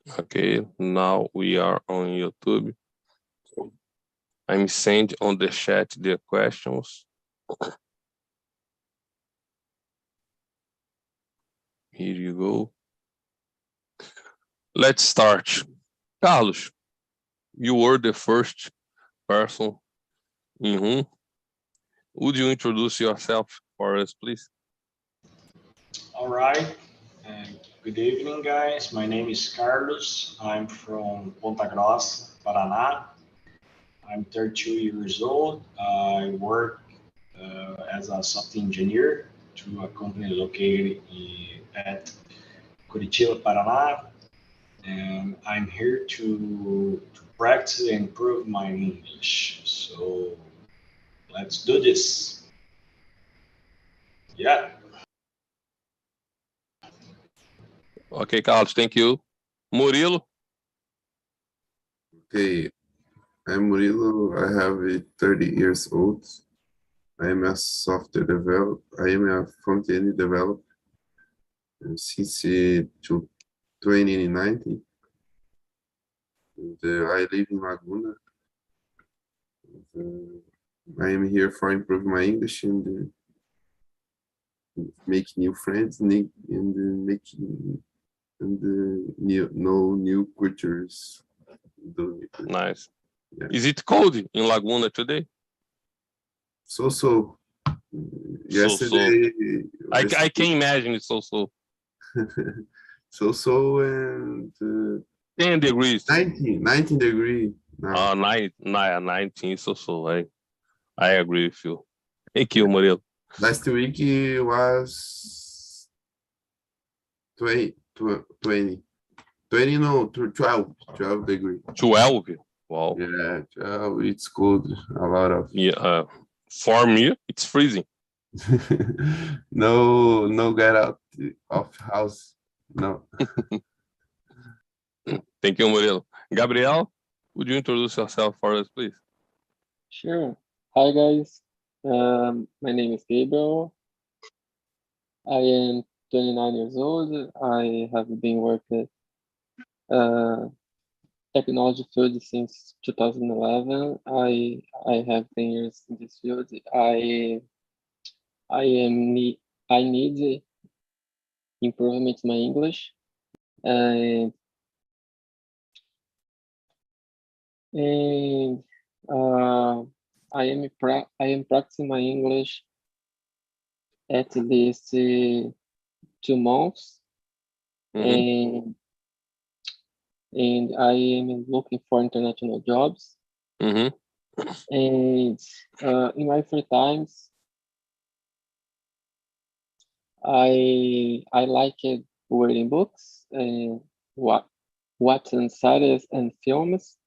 Okay, now we are on YouTube. I'm sending on the chat the questions. Here you go. Let's start. Carlos, you were the first person in whom. Would you introduce yourself for us, please? All right. Good evening, guys. My name is Carlos. I'm from Ponta Grossa, Paraná. I'm 32 years old. I work as a software engineer to a company located at Curitiba, Paraná. And I'm here to practice and improve my English. So let's do this. Yeah. Okay, Carlos, thank you. Murilo? Okay, I'm Murilo. I have 30 years old. I am a software developer. I am a front-end developer since 2019. And, I live in Laguna. I am here for improving my English and make new friends and making know new cultures. Nice. Yeah. Is it cold in Laguna today? So. Yesterday. I can imagine it's so. So and 10 degrees. 19 degrees. 19, so. I agree with you. Thank you, Murilo. Last week it was 20, no, 12 degrees. 12? Wow. Yeah, 12, it's cold. A lot of. Yeah, for me, it's freezing. No get out of house. No. Thank you, Murilo. Gabriel, would you introduce yourself for us, please? Sure. Hi, guys. My name is Gabriel. I am 29 years old. I have been working technology field since 2011. I have 10 years in this field. I need improvement in my English, and I am practicing my English at least 2 months, and I am looking for international jobs. And in my free times, I like reading books and watching series and films.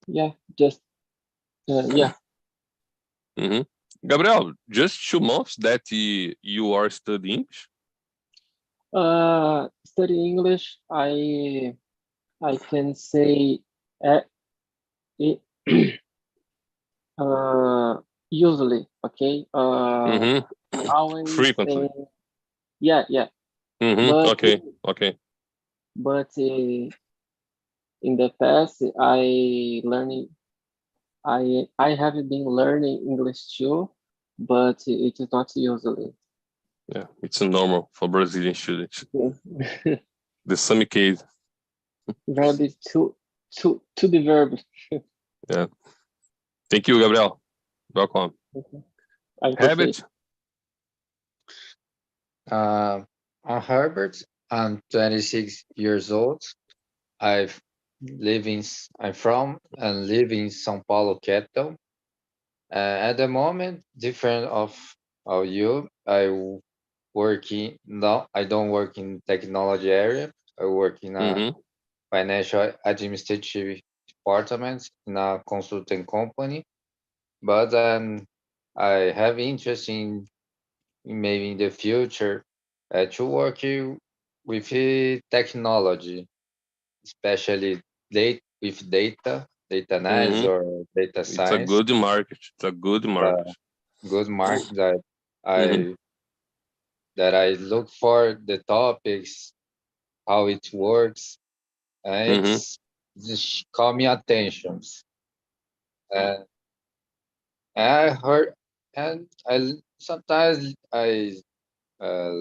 Yeah. Gabriel, just 2 months that you are studying English? Study English, I can say usually, okay. Always frequently. Yeah. But, okay. But in the past, I have been learning English too, but it is not usually. Yeah, it's normal for Brazilian students. The same case. Verb to the verb. Yeah. Thank you, Gabriel. Welcome. Herbert? I'm Herbert. I'm 26 years old. I'm from and live in São Paulo capital. At the moment, different of you, I don't work in technology area. I work in a financial administrative department in a consulting company. But I have interest in maybe in the future to work with technology, especially with data analysis or data science. It's a good market. Good market that that I look for the topics, how it works, and it's just caught me attentions. And I heard, and I sometimes I uh,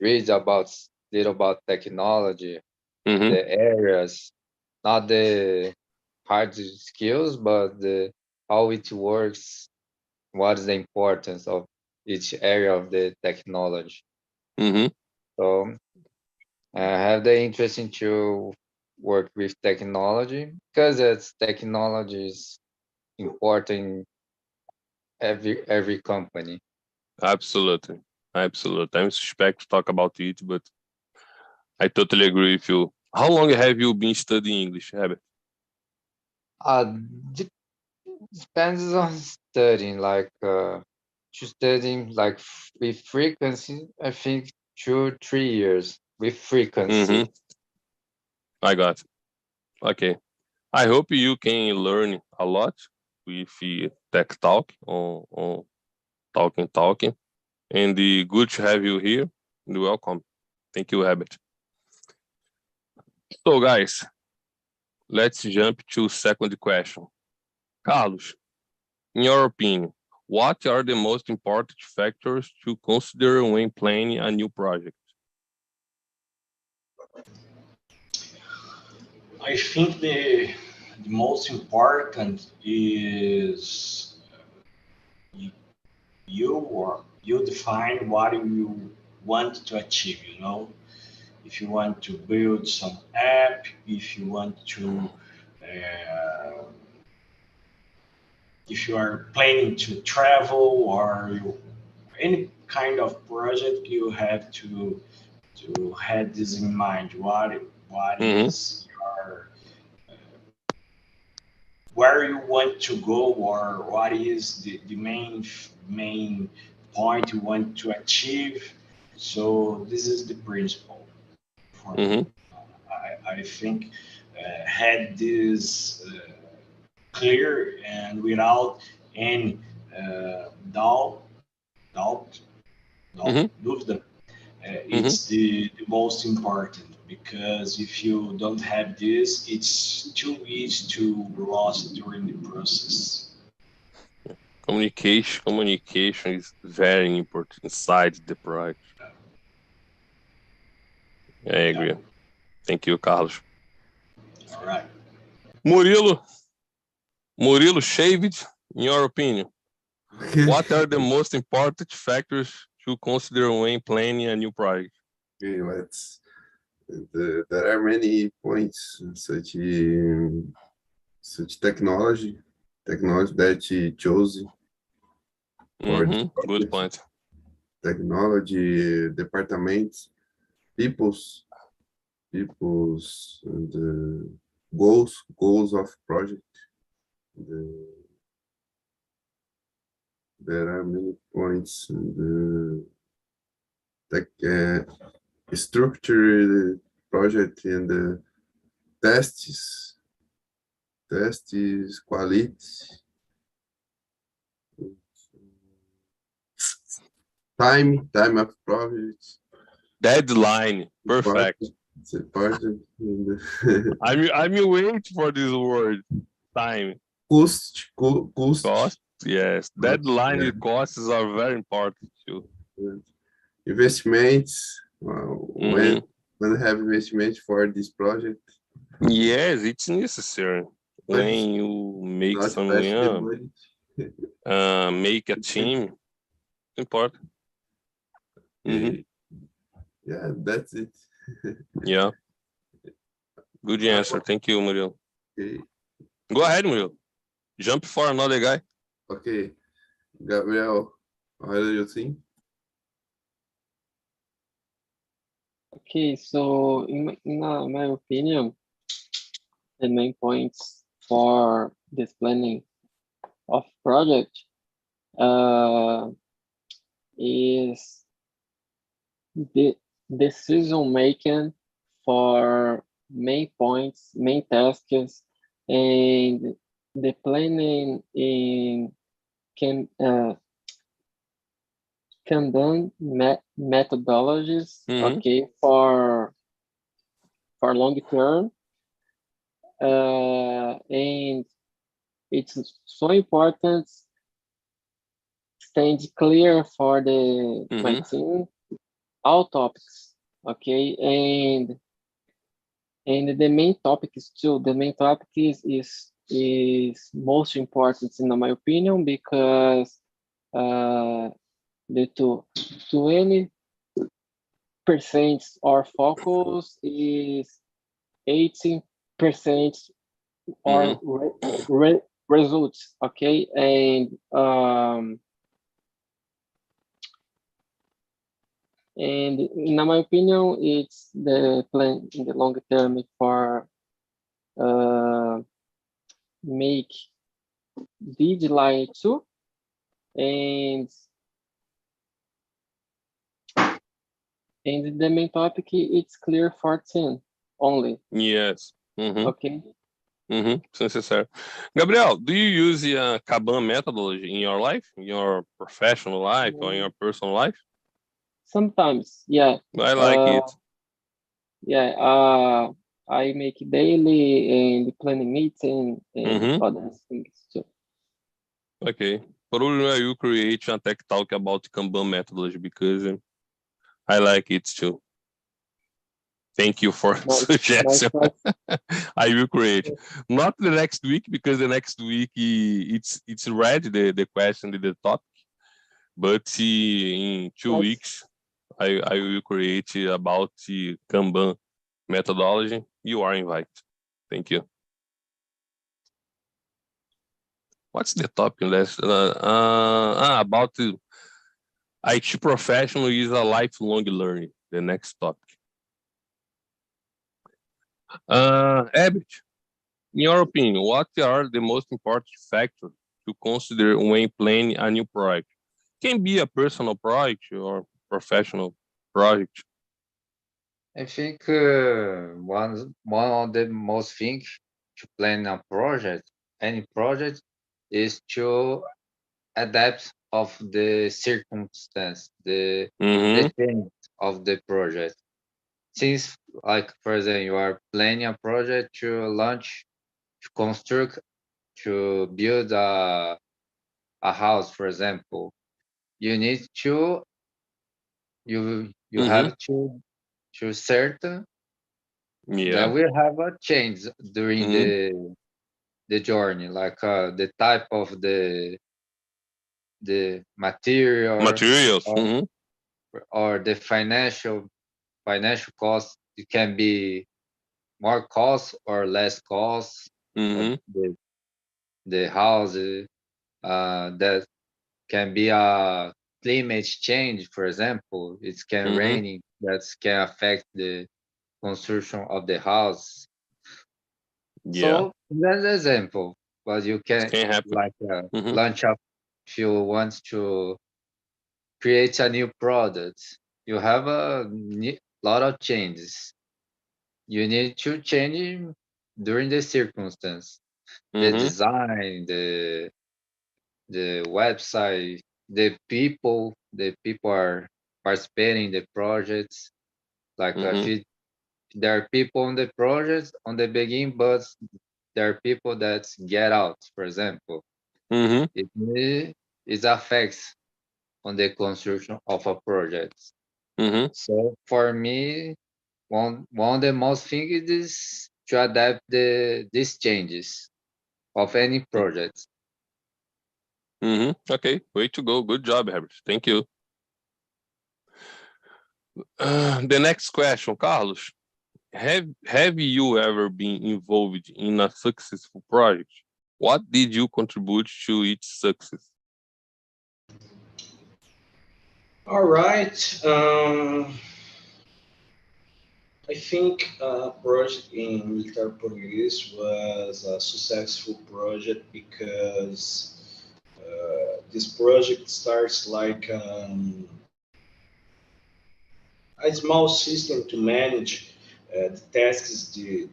read about little about technology, the areas, not the hard skills, but the how it works, what is the importance of each area of the technology. So I have the interest to work with technology because it's technology is important in every company. Absolutely. Absolutely. I'm suspect to talk about it, but I totally agree with you. How long have you been studying English, Herbert? De- Depends on studying, like to studying like with frequency, I think 2-3 years with frequency. I got it. Okay. I hope you can learn a lot with Tech Talk on Talking. And good to have you here. And welcome. Thank you, Herbert. So, guys, let's jump to second question. Carlos, in your opinion, what are the most important factors to consider when planning a new project? I think the most important is you define what you want to achieve, you know. If you want to build some app, if you want to if you are planning to travel or any kind of project, you have to have this in mind. What is your where you want to go, or what is the main point you want to achieve. So this is the principle for me. I think had this clear and without any doubt, doubt, dúvida, it's the most important, because if you don't have this, it's too easy to lose during the process. Communication is very important inside the project. I agree. Yeah. Thank you, Carlos. All right. Murilo, Shaved, in your opinion, what are the most important factors to consider when planning a new project? Okay, there are many points such technology that you chose. Good point. Technology, departments, people's and goals of project. There are many points. Structure project and tests, quality, time of project, deadline, perfect. I'm waiting for this word, time. Cost. Yes, deadline and costs are very important too. Investments, when have investment for this project? Yes, it's necessary. When you make make a team, important. Yeah, that's it. Yeah. Good answer. Thank you, Murilo. Okay. Go ahead, Murilo. Jump for another guy. Okay. Gabriel, how do you think? Okay, so in my opinion, the main points for this planning of project is the decision making for main points, main tasks, and the planning in can Kanban methodologies, okay, for long term, and it's so important. Stand clear for my team, all topics, okay, and the main topic is too. The main topic is most important in my opinion, because the 20% our focus is 18% our results, okay, and in my opinion, it's the plan in the long term for make digitalized too, and the main topic it's clear for 10 only. Yes. Okay. Necessary. Gabriel, do you use the Kanban methodology in your life, in your professional life, or in your personal life? Sometimes, yeah. I like it. Yeah, I make daily and planning meeting and other things too. Okay. Probably I will create a tech talk about Kanban methodology, because I like it too. Thank you for suggestion. I will create. Not the next week, because the next week it's ready, the question, the topic. But in 2 weeks, I will create about the Kanban methodology. You are invited. Thank you. What's the topic last? About the IT professional is a lifelong learning. The next topic. Abby, in your opinion, what are the most important factors to consider when planning a new project? Can be a personal project or professional project. I think one of the most things to plan a project, any project, is to adapt of the circumstance, the change of the project. Since, like, for example, you are planning a project to launch, to construct, to build a house, for example, you need to you have to certain that will have a change during the journey, like the type of the materials or the financial cost. It can be more cost or less cost. The house that can be a climate change, for example. It can raining, that can affect the construction of the house. So that's an example, but you can like launch up if you want to create a new product. You have a lot of changes. You need to change during the circumstance, the design, the website, the people are participating in the projects. Like if there are people on the project on the beginning, but there are people that get out, for example. It affects on the construction of a project. So for me, one of the most things is to adapt these changes of any project. Okay, way to go. Good job, Herbert. Thank you. The next question, Carlos. Have you ever been involved in a successful project? What did you contribute to its success? All right. I think project in Militar Português was a successful project because this project starts like a small system to manage the tasks the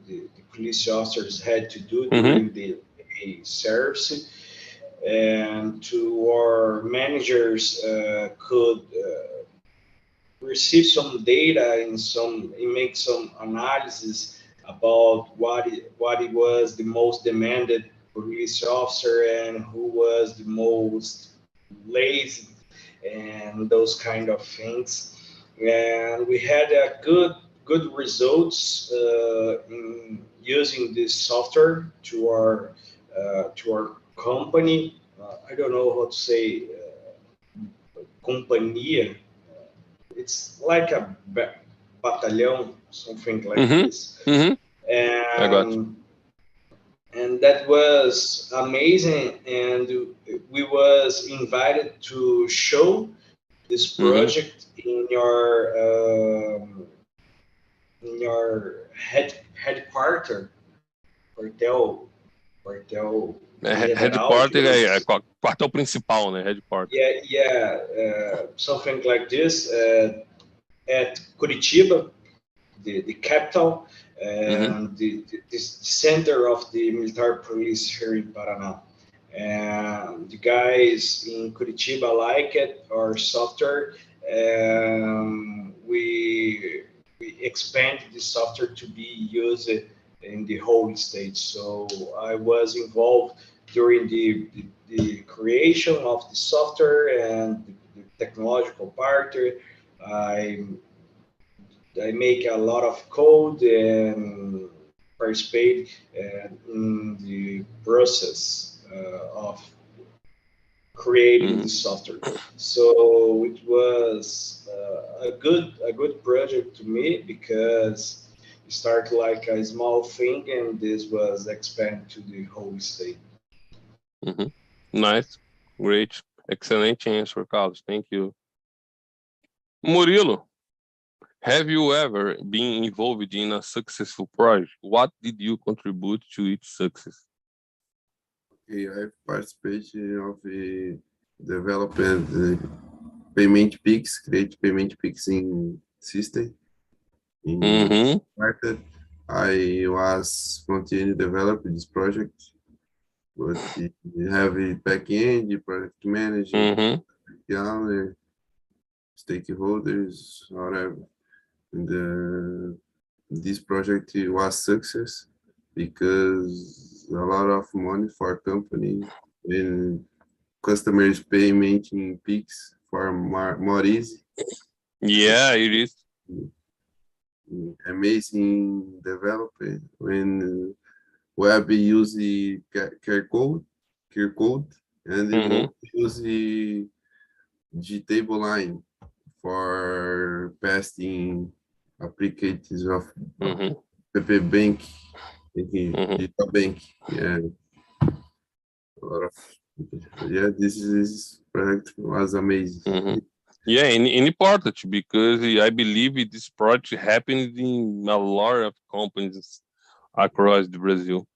police officers had to do during the service. and to our managers could receive some data and make some analysis about what it was the most demanded police officer and who was the most lazy and those kind of things. And we had a good results in using this software to our company. I don't know how to say companhia. It's like a battalion, something like this. And that was amazing. And we was invited to show this project in your headquarter, quartel. Headquarter é quartel principal, né? Headquarter. Something like this at Curitiba, the capital, and the center of the military police here in Paraná. And the guys in Curitiba like it, our software, and we expanded the software to be used in the whole state. So I was involved during the creation of the software and the technological part. I make a lot of code and participate in the process of creating the software. So it was a good project to me, because it started like a small thing and this was expanded to the whole state. Nice, great, excellent answer, Carlos. Thank you. Murilo, have you ever been involved in a successful project? What did you contribute to its success? Okay, I've participated of the development payment peaks, create payment peaks in system. I was front-end developer this project, but you have a back-end, project manager, owner, stakeholders, whatever. And this project was success because a lot of money for company and customers payment in peaks for more easy. Yeah, it is. Amazing development when web use care code, and they use the table line for pasting applications of PP Bank, Digital Bank. This project was amazing. Yeah, and important, because I believe this project happened in a lot of companies across the Brazil.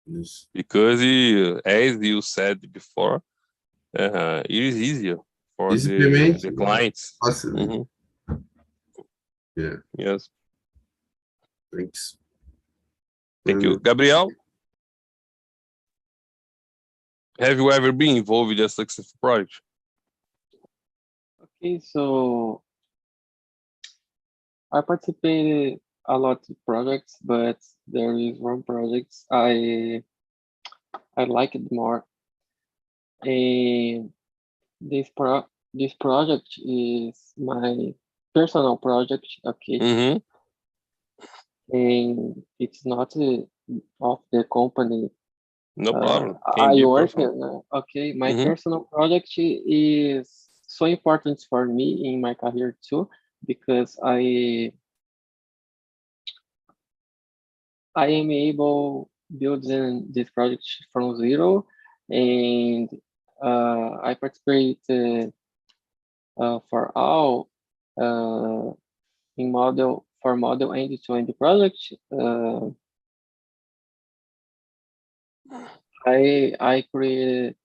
Yes. Because as you said before, it is easier for the clients. Yeah. Yes. Thanks. Thank you. Gabriel, have you ever been involved in a successful project? Okay, so I participated a lot of projects, but there is one project I like it more. And this project is my personal project, okay? And it's not of the company. No problem. I work, okay? My personal project is so important for me in my career too, because I am able building this project from zero, and I participate for all in model end-to-end project. I create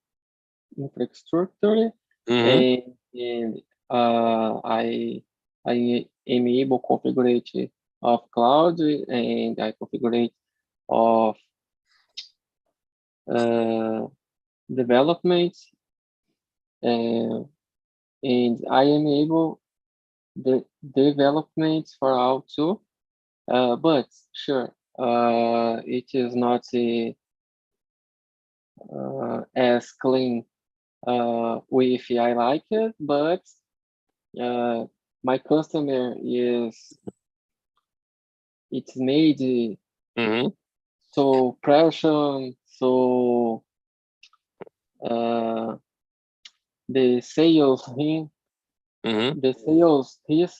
infrastructure, and I am able to configure of cloud, and I configure of development, and I am able the development for all too. But sure, it is not as clean with I like it, but my customer it's made so pressure, so the sales him, the sales his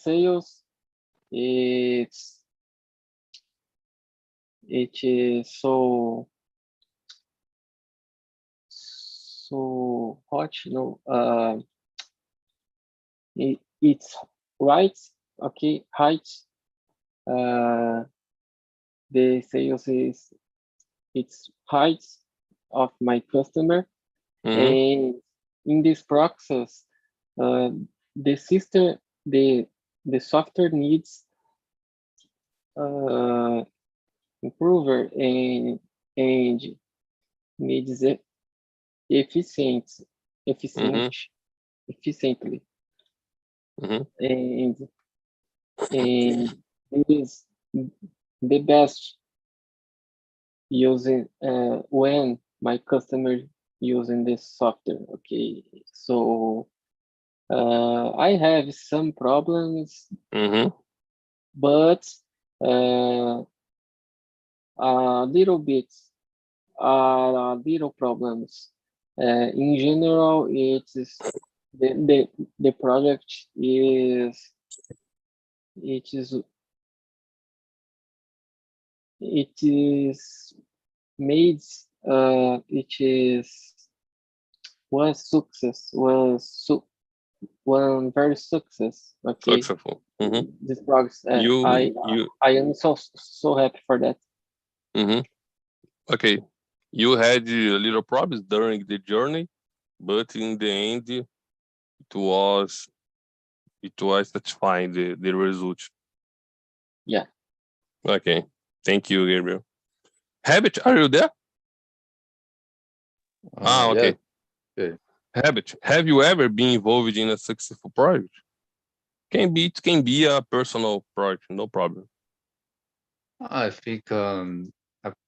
sales it is so hot, it's right, okay, height. The sales it's height of my customer, and in this process, the system, the software needs improver and needs efficiently, and it is the best using when my customer using this software. Okay, so I have some problems, but a little bit little problems. In general, it is the project is it is made it is was success was one very success. Okay, Successful. this project I am so happy for that. Okay, you had little problems during the journey, but in the end, it was satisfying the result. Yeah. Okay, thank you, Gabriel. Habit, are you there? Okay. Yeah. Habit, have you ever been involved in a successful project? It can be a personal project, no problem. I think a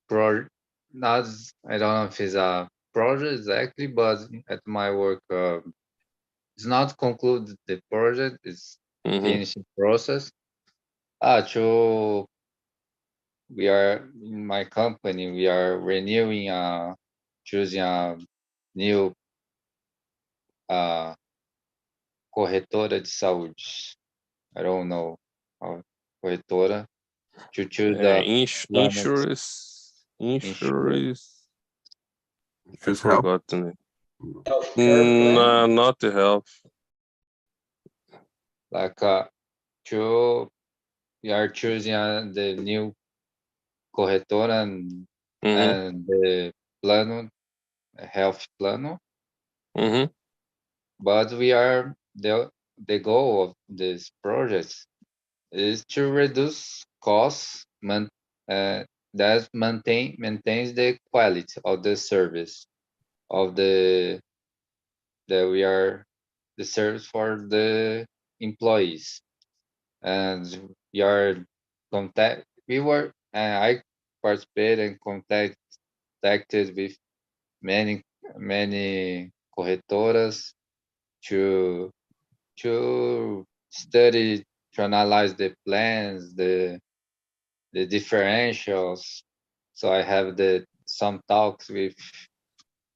project, not, I don't know if it's a project exactly, but at my work, it's not concluded the project, it's finishing process. We are in my company, we are renewing, choosing a new corretora de saúde. I don't know how corretora to choose the insurance. I forgot the name. Not the health. Like we are choosing the new corretora and the plano, health plano. But we are the goal of this project is to reduce costs, that maintains the quality of the service of the service for the employees, and I participated and contacted with many corretoras to study, to analyze the plans, the differentials. So I have some talks with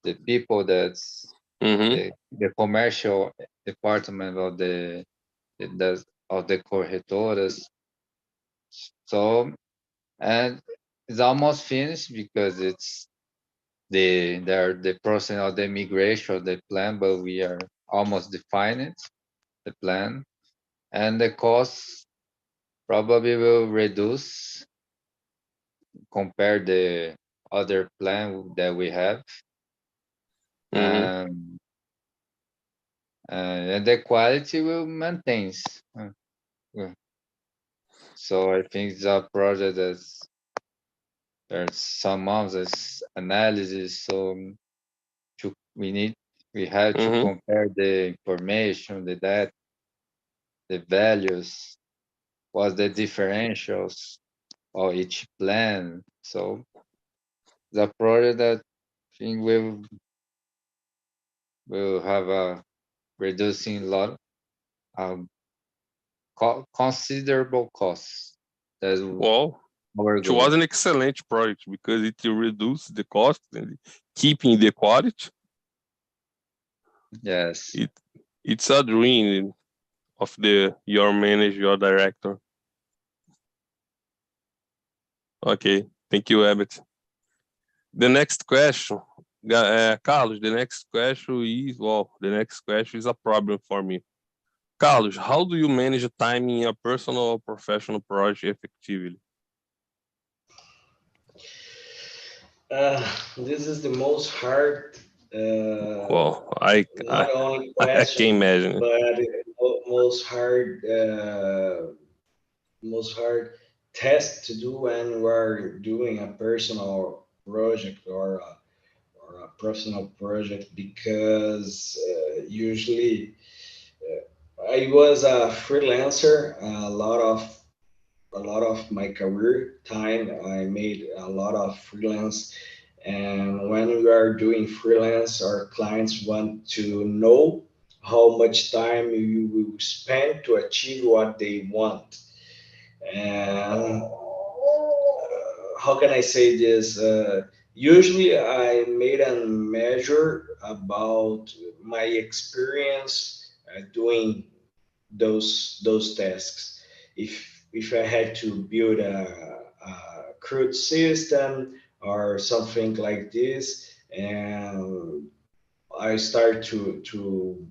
the people that's the commercial department of the corretoras. So, and it's almost finished because it's the process of the migration of the plan, but we are almost defining the plan, and the costs probably will reduce compared the other plan that we have. And the quality will maintain. So I think it's a project there's some months as analysis. So we have to compare the information, the data, the values, what's the differentials of each plan. So the project that I think will have a reducing lot considerable costs. That's Well, our it goal. was an excellent project because it reduced the cost and keeping the quality. Yes. It's a dream of your manager, your director. Okay, thank you, Abbott. The next question, Carlos, the next question is a problem for me. Carlos, how do you manage time in a personal or professional project effectively? This is the most hard, Well, not only I question, can imagine. but most hard test to do when we're doing a personal project or a professional project, because usually I was a freelancer. A lot of my career time I made a lot of freelance, and when we are doing freelance, our clients want to know how much time you will spend to achieve what they want. And how can I say this? Usually, I made a measure about my experience doing those tasks. If I had to build a crude system or something like this, and I start to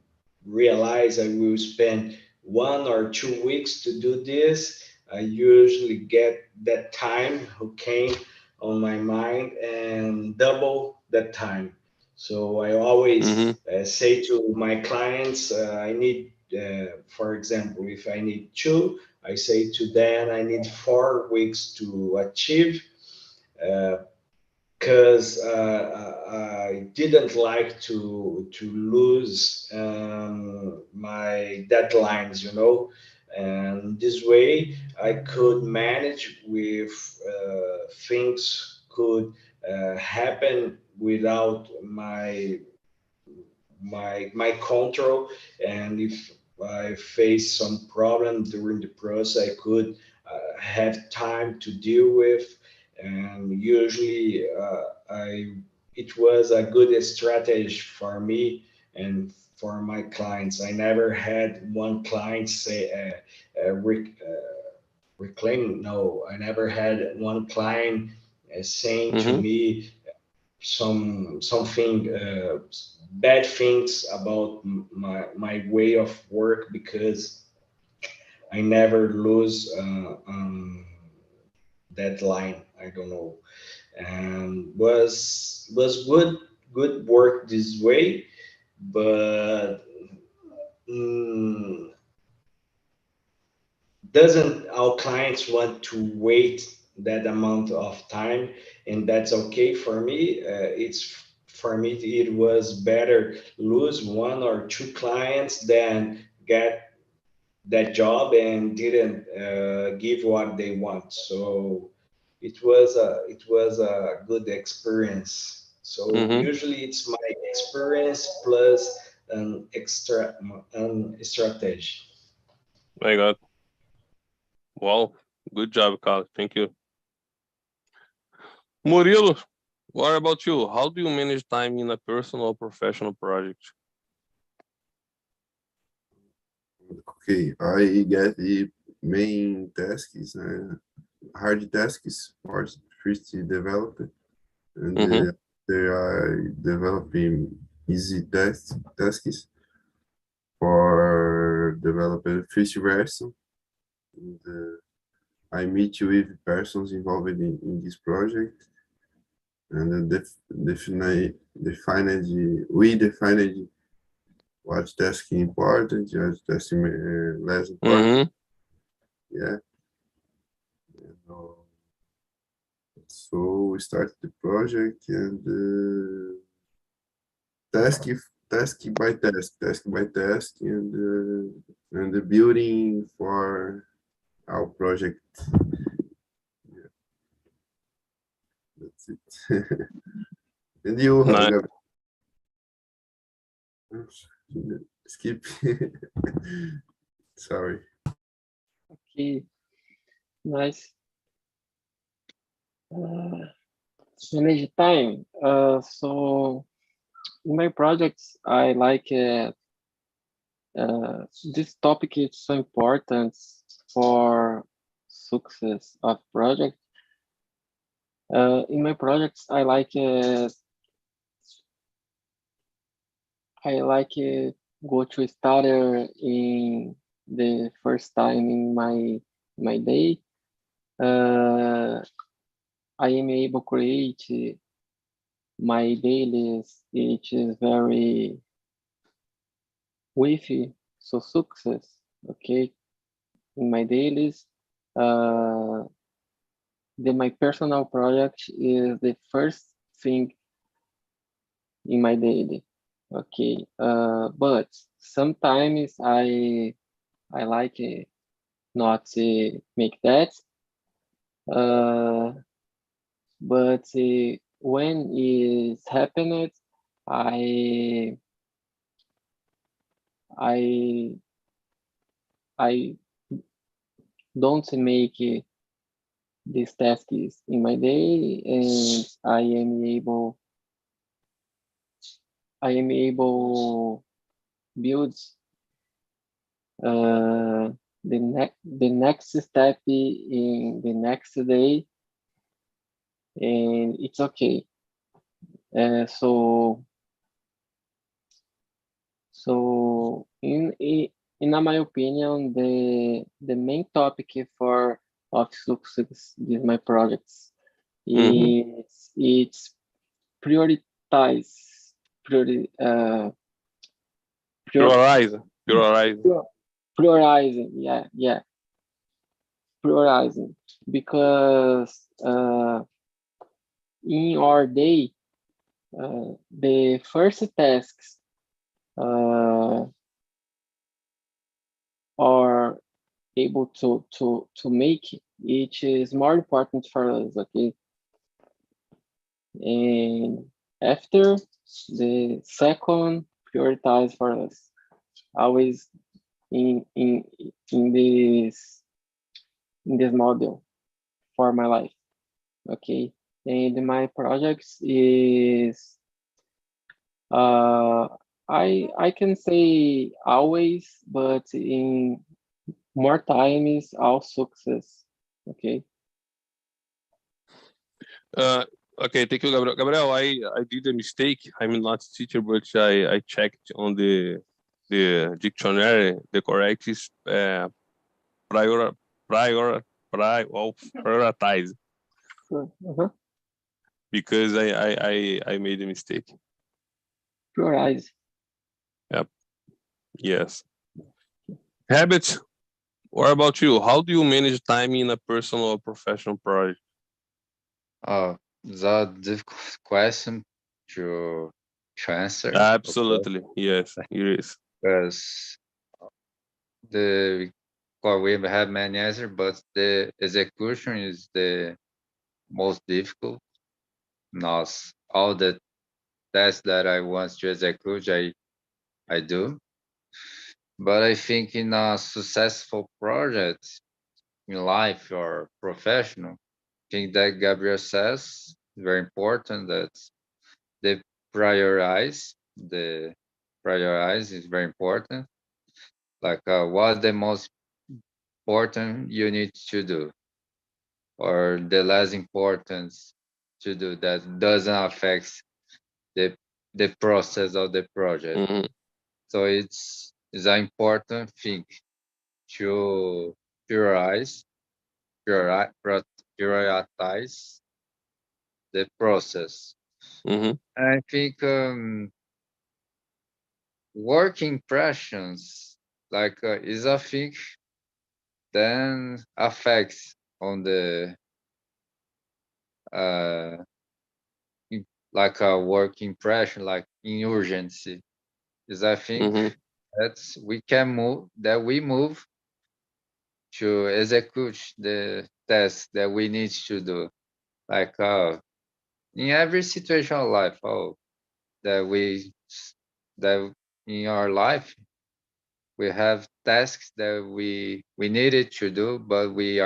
realize I will spend 1 or 2 weeks to do this, I usually get that time who came on my mind and double that time. So I always say to my clients, I need, for example, if I need two, I say to them, I need 4 weeks to achieve. Because I didn't like to lose my deadlines, and this way I could manage with things could happen without my control, and if I face some problem during the process, I could have time to deal with, and usually I it was a good strategy for me and for my clients. I never had one client say reclaim. No, I never had one client saying to me something bad things about my way of work, because I never lose that line. I don't know, and was good work this way, but mm, doesn't our clients want to wait that amount of time, and that's okay for me. It's for me it was better lose 1 or 2 clients than get that job and didn't give what they want. So it was a good experience. So usually it's my experience plus an strategy. My God. Well, good job, Carlos. Thank you. Murilo, what about you? How do you manage time in a personal or professional project? Okay, I get the main tasks, hard tasks for first develop, and they are developing easy tasks for developing first version. And, I meet with persons involved in this project, and we defined what task important, what task less important. Yeah. So we started the project, and task by task, and the building for our project. Yeah, that's it. And you, Nice. skip. Sorry. Okay, nice. Manage time. So in my projects, I like this topic is so important for success of project. In my projects, I like go to starter in the first time in my day. I am able to create my dailies. It is very wifey, so success. Okay, in my dailies, my personal project is the first thing in my daily. Okay, but sometimes I like not to make that. But when it's happened, I I I don't make these tasks in my day, and I am able build the next step in the next day, and it's okay. So in my opinion, the main topic for of success with my projects it's prioritize priori, Prioritize. prioritizing, prioritizing, because in our day the first tasks are able to make it is more important for us, okay? And after the second prioritize for us, always in this model for my life, okay? And my projects is I can say always, but in more time is all success, okay? Okay, thank you, Gabriel. Gabriel, I did a mistake. I'm not a teacher, but I checked on the dictionary. The correct is prioritize. Because I made a mistake. Prioritize. Yep. Yes. Habits. What about you? How do you manage time in a personal or professional project? It's a difficult question to answer. Absolutely, okay. Yes, it is. Because we have many answers, but the execution is the most difficult. Not all the tasks that I want to execute, I do. But I think in a successful project in life or professional, I think that Gabriel says very important that the prioritize is very important. Like what's the most important you need to do, or the less important to do that doesn't affect the process of the project. Mm-hmm. So it's an important thing to prioritize the process. Mm-hmm. I think work impressions is a thing then affects on the like a work impression, like in urgency. Is I think that's we move to execute the task that we need to do. Like in every situation of life, that in our life we have tasks that we needed to do, but we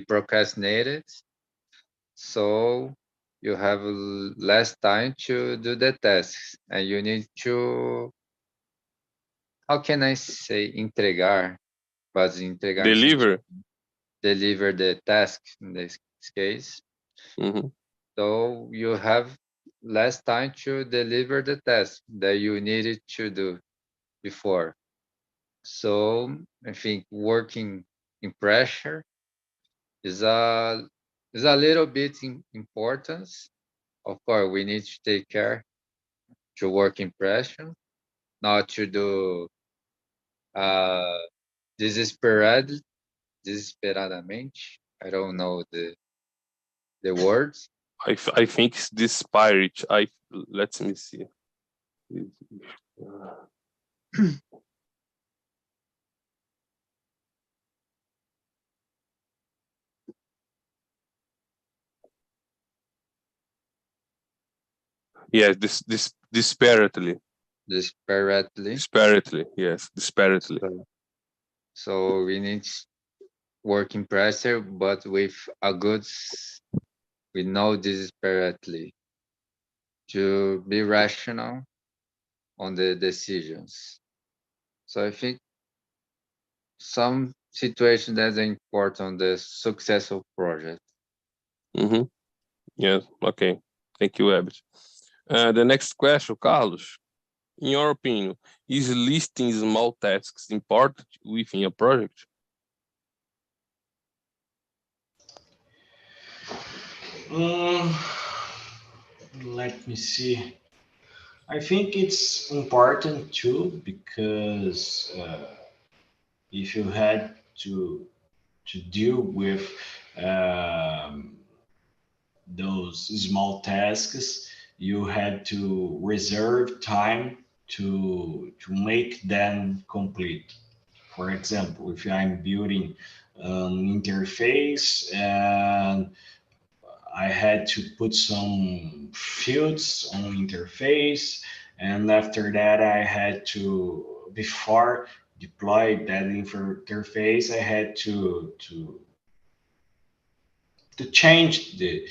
procrastinated. So you have less time to do the tasks, and you need to, how can I say entregar? But entregar deliver the task in this case. So you have less time to deliver the task that you needed to do before. So I think working in pressure is a little bit importance. Of course, we need to take care to work in pressure, not to do desesperadamente. I don't know the words. I think it's disparate. Let me see. Yeah, disparately. Disparately, yes, disparately. So we need working pressure, but with we know disparately to be rational on the decisions. So I think some situation that's important, the successful project. Yes, okay. Thank you, Abby. The next question, Carlos. In your opinion, is listing small tasks important within a project? Let me see. I think it's important too, because if you had to deal with those small tasks, you had to reserve time to make them complete. For example, if I'm building an interface and I had to put some fields on interface, and after that I had to, before deploy that interface, I had to change the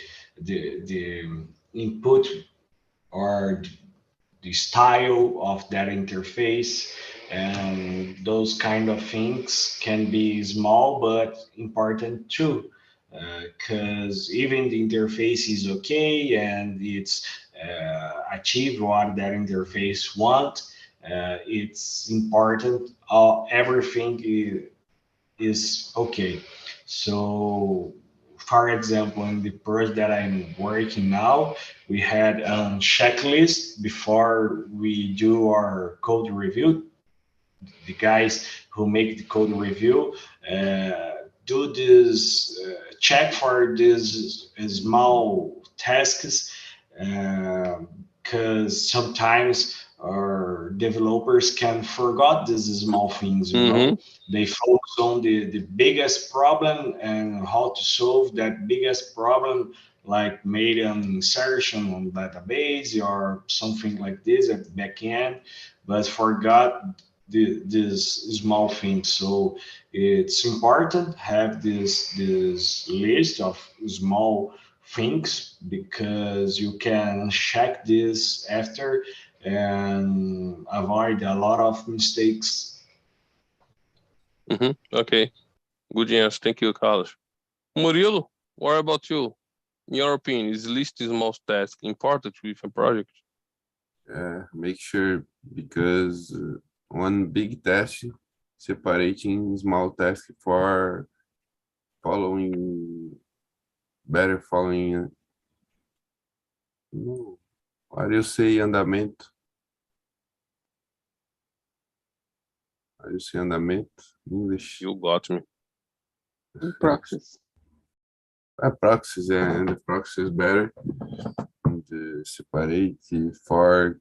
input or the style of that interface, and those kind of things can be small but important too, because even the interface is okay and it's achieved what that interface want, it's important everything is okay. So, for example, in the project that I'm working now, we had a checklist before we do our code review. The guys who make the code review do this check for these small tasks, because sometimes our developers can forget these small things, you know. They focus on the biggest problem and how to solve that biggest problem, like made an insertion on database or something like this at the back end, but forgot this small thing. So it's important have this list of small things, because you can check this after and avoid a lot of mistakes. Okay, good answer. Thank you, Carlos. Murilo, what about you? In your opinion, is listing small tasks important with a project? Make sure, because one big task separating small tasks for better following. How do you say andamento? How do you say andamento in English? You got me. Praxis. Praxis, and the praxis is better. And separate for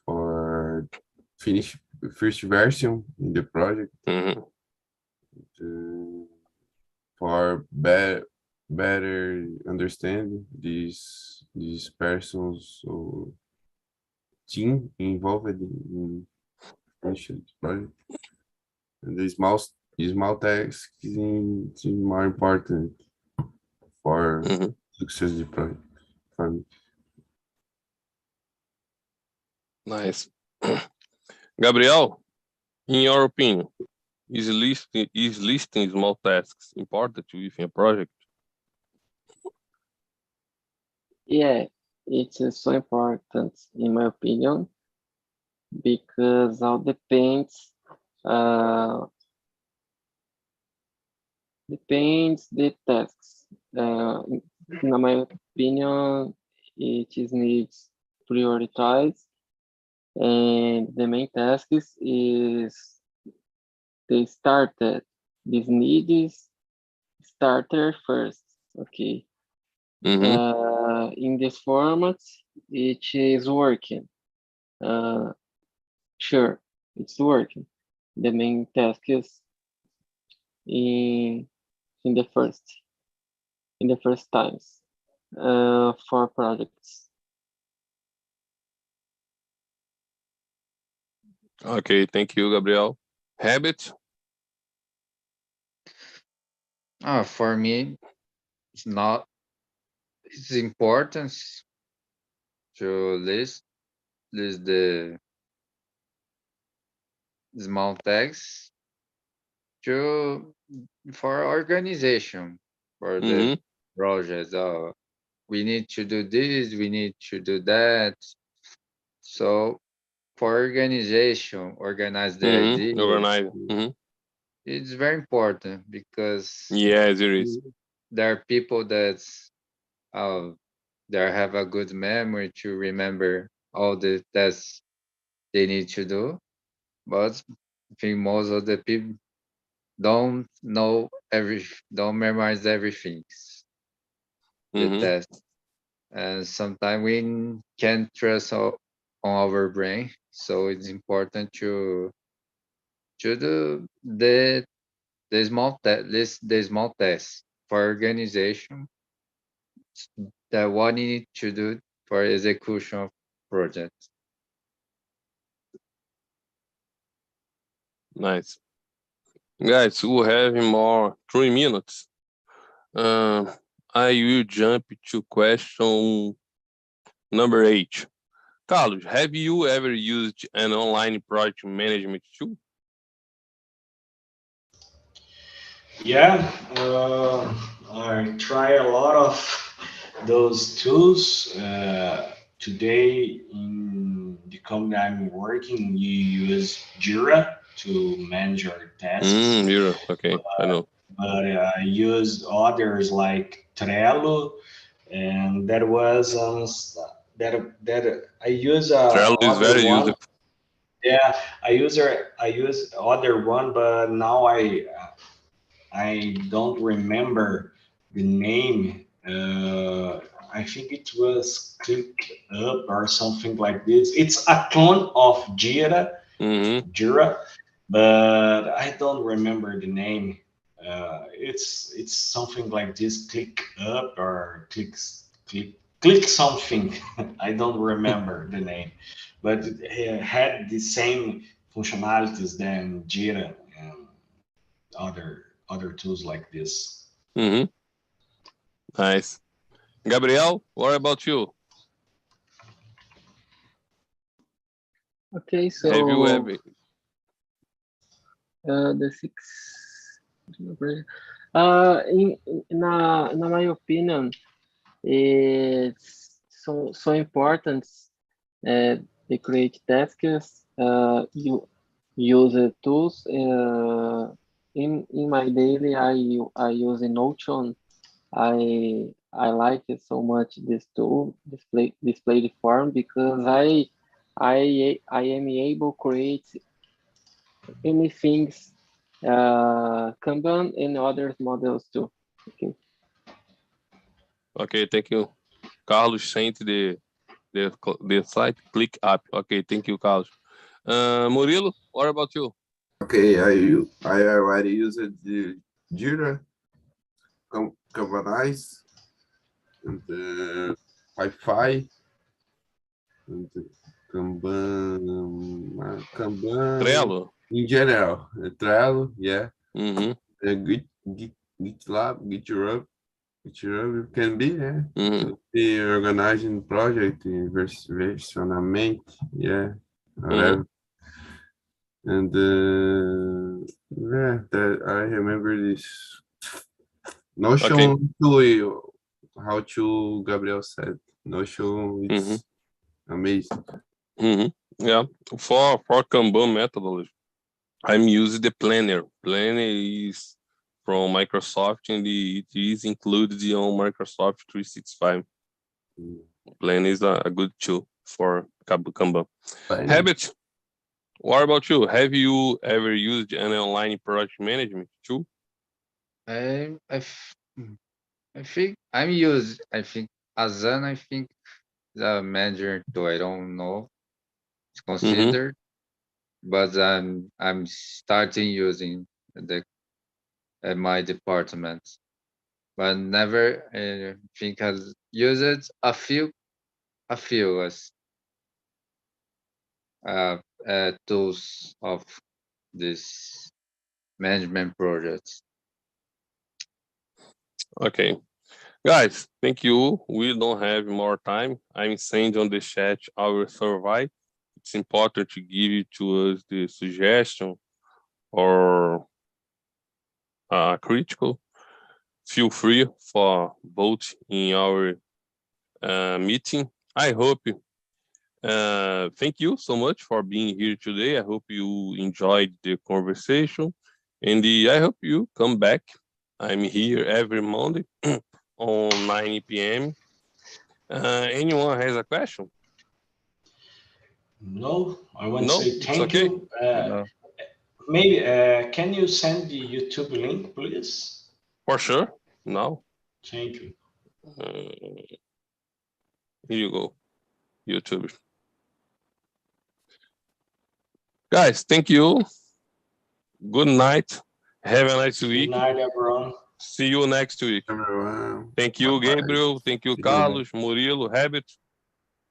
for finish first version in the project, for better understand these persons or team involved in finishing the project. And the small tasks is more important for success of the project for me. Nice. Gabriel, in your opinion, is listing small tasks important within a project? Yeah, it's so important in my opinion, because all depends the tasks. In my opinion, it is needs prioritize, and the main task is the starter. This need is starter first. Okay. In this format, it is working. Sure, it's working. The main task is in the first times for projects. Okay, thank you, Gabriel. Habit? For me, it's important to list the small tasks for organization for the project. We need to do this, we need to do that. So for organization, organize the ideas. It's very important because yes, it is. There are people that have a good memory to remember all the tasks they need to do, but I think most of the people don't memorize everything, the test, and sometimes we can't trust on our brain. So it's important to do the small tests for organization, that what you need to do for execution of projects. Nice. Guys, we have more 3 minutes. I will jump to question number 8. Carlos, have you ever used an online project management tool? Yeah, I try a lot of those tools. Today, in the company I'm working, you use Jira to manage your tasks. Jira, okay, I know. But I use others like Trello, and that was that I use Trello is other very one. useful. Yeah, I use other one, but now I don't remember the name. I think it was ClickUp or something like this. It's a clone of Jira, but I don't remember the name. It's something like this, ClickUp or click something. I don't remember the name, but it had the same functionalities than Jira and other tools like this. Nice. Gabriel, what about you? Okay, so have you ever the 6 in my opinion, it's so important to create tasks. You use tools. In my daily, I use Notion. I like it so much, this tool, display the form, because I am able to create anything, Kanban and other models too. Okay. Okay, thank you. Carlos sent the the site, click up. Okay, thank you, Carlos. Murilo, what about you? Okay, I already used the Jira, Conversações, and Wi-Fi, and Kanban, Trello. in general, Trello, yeah. GitLab, GitHub can be, yeah. To be organizing project, versionamento, yeah. And yeah, that I remember this Notion to how to Gabriel said. Notion, it's amazing. Yeah, for Kanban methodology, I'm using the Planner. Planner is from Microsoft, and it is included on Microsoft 365. Planner is a good tool for Kanban. Habit, what about you? Have you ever used an online project management tool? I think Asana, I think the manager tool, I don't know, it's considered, but I'm starting using at my department, but never think has used it a few as tools of this management projects. Okay, guys, thank you. We don't have more time. I'm sending on the chat our survey. It's important to give it to us the suggestion or critical. Feel free for vote in our meeting. I hope thank you so much for being here today. I hope you enjoyed the conversation, and I hope you come back. I'm here every Monday on 9 p.m. Anyone has a question? No, I want to say thank you. No. Maybe can you send the YouTube link, please? For sure. No. Thank you. Here you go, YouTube. Guys, thank you. Good night. Have a nice week. Good night, everyone. See you next week. Everyone. Thank you, Gabriel. Thank you, Carlos, Murilo, Habit.